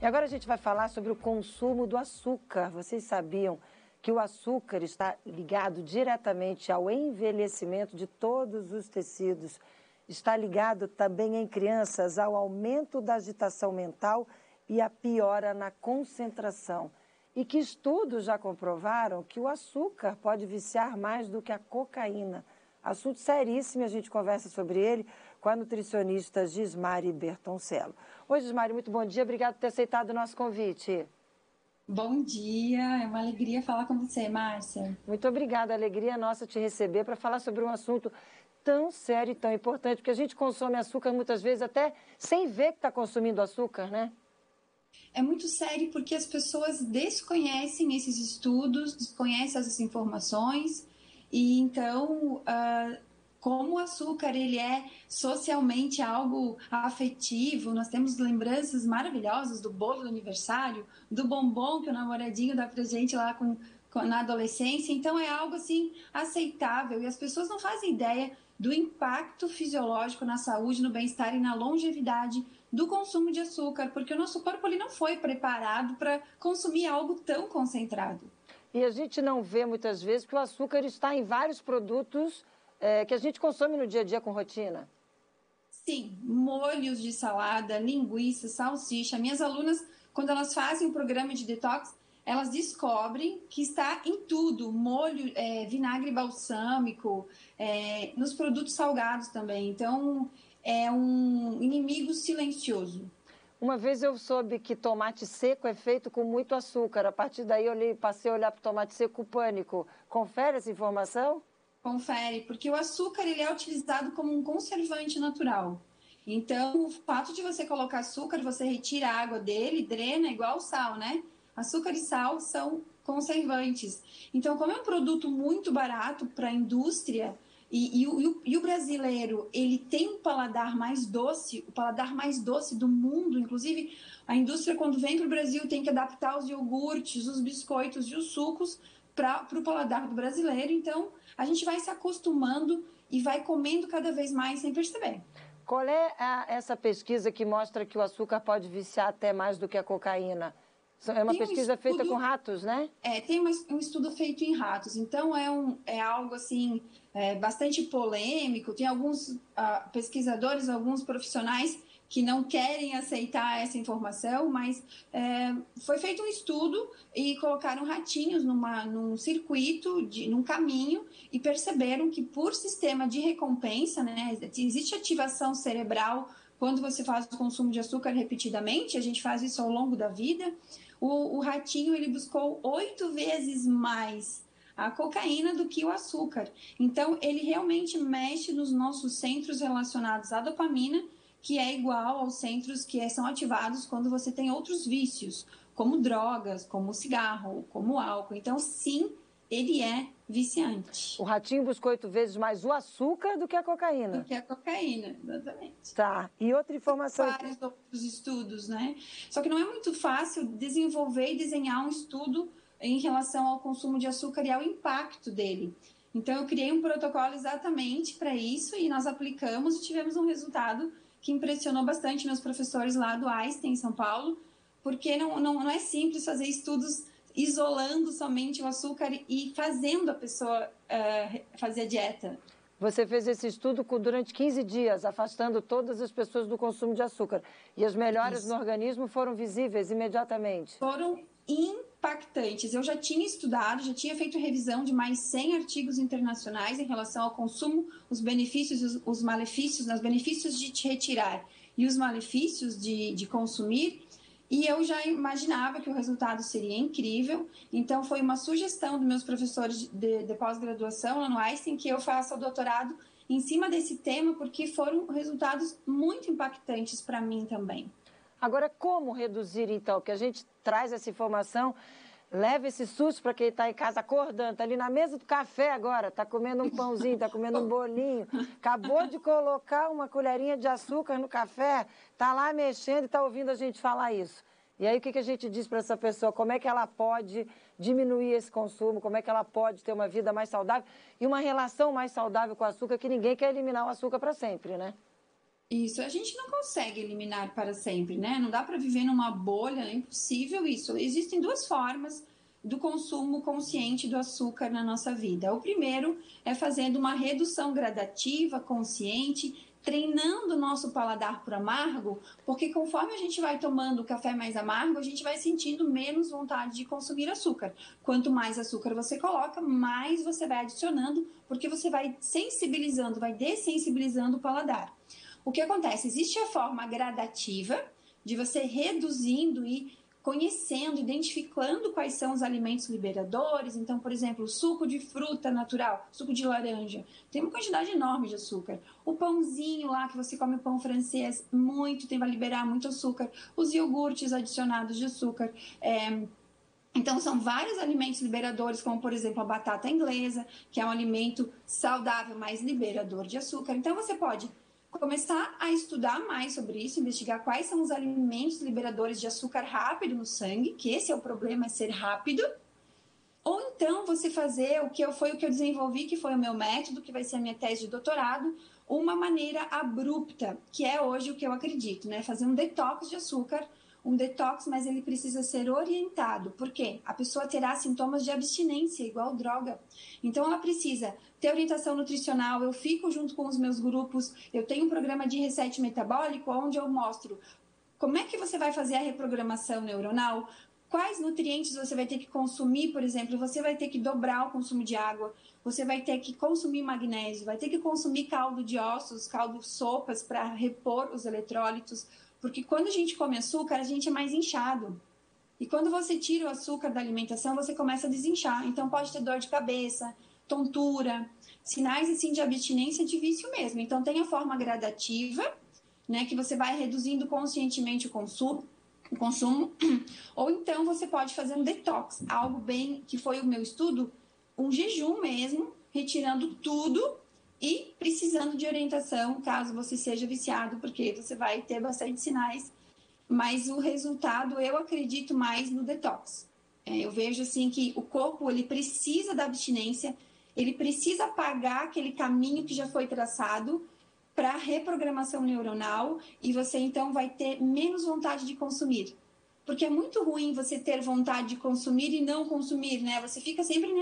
E agora a gente vai falar sobre o consumo do açúcar. Vocês sabiam que o açúcar está ligado diretamente ao envelhecimento de todos os tecidos? Está ligado também em crianças ao aumento da agitação mental e a piora na concentração. E que estudos já comprovaram que o açúcar pode viciar mais do que a cocaína. Assunto seríssimo, a gente conversa sobre ele com a nutricionista Gismari Bertoncello. Oi, Gismari, muito bom dia. Obrigada por ter aceitado o nosso convite. Bom dia, é uma alegria falar com você, Márcia. Muito obrigada, a alegria é nossa te receber para falar sobre um assunto tão sério e tão importante, porque a gente consome açúcar muitas vezes até sem ver que está consumindo açúcar, né? É muito sério porque as pessoas desconhecem esses estudos, desconhecem essas informações e então, como o açúcar ele é socialmente algo afetivo, nós temos lembranças maravilhosas do bolo do aniversário, do bombom que o namoradinho dá pra gente lá na adolescência, então é algo assim aceitável e as pessoas não fazem ideia do impacto fisiológico na saúde, no bem-estar e na longevidade do consumo de açúcar, porque o nosso corpo ele não foi preparado para consumir algo tão concentrado. E a gente não vê muitas vezes que o açúcar está em vários produtos que a gente consome no dia a dia com rotina. Sim, molhos de salada, linguiça, salsicha. Minhas alunas, quando elas fazem o programa de detox, elas descobrem que está em tudo, molho, vinagre balsâmico, nos produtos salgados também. Então, é um inimigo silencioso. Uma vez eu soube que tomate seco é feito com muito açúcar. A partir daí eu passei a olhar para o tomate seco com pânico. Confere essa informação? Confere, porque o açúcar ele é utilizado como um conservante natural. Então, o fato de você colocar açúcar, você retira a água dele, drena, igual o sal, né? Açúcar e sal são conservantes. Então, como é um produto muito barato para a indústria, e o brasileiro, ele tem um paladar mais doce, o paladar mais doce do mundo. Inclusive, a indústria, quando vem para o Brasil, tem que adaptar os iogurtes, os biscoitos e os sucos para o paladar do brasileiro. Então, a gente vai se acostumando e vai comendo cada vez mais sem perceber. Qual é essa pesquisa que mostra que o açúcar pode viciar até mais do que a cocaína? É uma pesquisa feita com ratos, né? Tem um estudo feito em ratos, então é algo assim bastante polêmico. Tem alguns pesquisadores, alguns profissionais que não querem aceitar essa informação, mas foi feito um estudo e colocaram ratinhos num circuito, num caminho, e perceberam que por sistema de recompensa, né, existe ativação cerebral quando você faz o consumo de açúcar repetidamente, a gente faz isso ao longo da vida. O ratinho ele buscou 8 vezes mais a cocaína do que o açúcar. Então, ele realmente mexe nos nossos centros relacionados à dopamina, que é igual aos centros que são ativados quando você tem outros vícios, como drogas, como cigarro, como álcool. Então, sim, ele é viciante. O ratinho buscou 8 vezes mais o açúcar do que a cocaína. Do que a cocaína, exatamente. Tá. E outra informação... Vários outros estudos, né? Só que não é muito fácil desenvolver e desenhar um estudo em relação ao consumo de açúcar e ao impacto dele. Então, eu criei um protocolo exatamente para isso e nós aplicamos e tivemos um resultado que impressionou bastante meus professores lá do Einstein, em São Paulo, porque não é simples fazer estudos isolando somente o açúcar e fazendo a pessoa fazer a dieta. Você fez esse estudo durante 15 dias, afastando todas as pessoas do consumo de açúcar. E as melhoras no organismo foram visíveis imediatamente? Foram impactantes. Eu já tinha estudado, já tinha feito revisão de mais 100 artigos internacionais em relação ao consumo, os benefícios, os malefícios, os benefícios de te retirar e os malefícios de consumir. E eu já imaginava que o resultado seria incrível. Então, foi uma sugestão dos meus professores de pós-graduação lá no Einstein que eu faça o doutorado em cima desse tema, porque foram resultados muito impactantes para mim também. Agora, como reduzir, então? Que a gente traz essa informação, leva esse susto para quem está em casa acordando, está ali na mesa do café agora, está comendo um pãozinho, está comendo um bolinho, acabou de colocar uma colherinha de açúcar no café, está lá mexendo e está ouvindo a gente falar isso. E aí o que a gente diz para essa pessoa? Como é que ela pode diminuir esse consumo? Como é que ela pode ter uma vida mais saudável e uma relação mais saudável com o açúcar, que ninguém quer eliminar o açúcar para sempre, né? Isso, a gente não consegue eliminar para sempre, né? Não dá para viver numa bolha, é impossível isso. Existem duas formas do consumo consciente do açúcar na nossa vida. O primeiro é fazendo uma redução gradativa, consciente, treinando o nosso paladar para o amargo, porque conforme a gente vai tomando o café mais amargo, a gente vai sentindo menos vontade de consumir açúcar. Quanto mais açúcar você coloca, mais você vai adicionando, porque você vai sensibilizando, vai dessensibilizando o paladar. O que acontece? Existe a forma gradativa de você reduzindo e conhecendo, identificando quais são os alimentos liberadores. Então, por exemplo, suco de fruta natural, suco de laranja, tem uma quantidade enorme de açúcar. O pãozinho lá, que você come o pão francês, vai liberar muito açúcar. Os iogurtes adicionados de açúcar. Então, são vários alimentos liberadores, como, por exemplo, a batata inglesa, que é um alimento saudável, mas liberador de açúcar. Então, você pode começar a estudar mais sobre isso, investigar quais são os alimentos liberadores de açúcar rápido no sangue, que esse é o problema, é ser rápido. Ou então você fazer o que eu desenvolvi, que foi o meu método, que vai ser a minha tese de doutorado, uma maneira abrupta, que é hoje o que eu acredito, né? Fazer um detox de açúcar, um detox, mas ele precisa ser orientado. Por quê? A pessoa terá sintomas de abstinência, igual droga. Então, ela precisa ter orientação nutricional, eu fico junto com os meus grupos, eu tenho um programa de reset metabólico, onde eu mostro como é que você vai fazer a reprogramação neuronal, quais nutrientes você vai ter que consumir, por exemplo, você vai ter que dobrar o consumo de água, você vai ter que consumir magnésio, vai ter que consumir caldo de ossos, caldo sopas para repor os eletrólitos, porque quando a gente come açúcar, a gente é mais inchado. E quando você tira o açúcar da alimentação, você começa a desinchar. Então pode ter dor de cabeça, tontura, sinais assim de abstinência de vício mesmo. Então tem a forma gradativa, né, que você vai reduzindo conscientemente o consumo, ou então você pode fazer um detox, algo bem que foi o meu estudo, um jejum mesmo, retirando tudo e precisando de orientação caso você seja viciado, porque você vai ter bastante sinais, mas o resultado eu acredito mais no detox. Eu vejo assim que o corpo ele precisa da abstinência, ele precisa apagar aquele caminho que já foi traçado para reprogramação neuronal e você então vai ter menos vontade de consumir. Porque é muito ruim você ter vontade de consumir e não consumir, né? Você fica sempre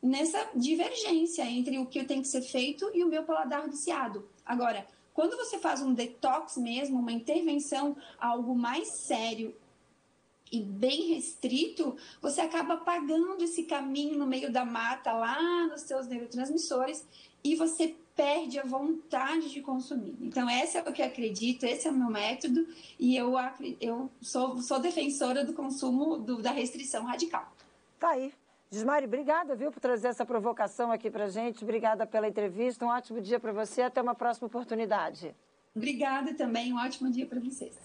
nessa divergência entre o que tem que ser feito e o meu paladar viciado. Agora, quando você faz um detox mesmo, uma intervenção, algo mais sério e bem restrito, você acaba apagando esse caminho no meio da mata, lá nos seus neurotransmissores, e você perde a vontade de consumir. Então, esse é o que eu acredito, esse é o meu método, e eu sou defensora do consumo, da restrição radical. Tá aí. Gismari, obrigada, viu, por trazer essa provocação aqui pra gente. Obrigada pela entrevista. Um ótimo dia para você. Até uma próxima oportunidade. Obrigada também. Um ótimo dia para vocês.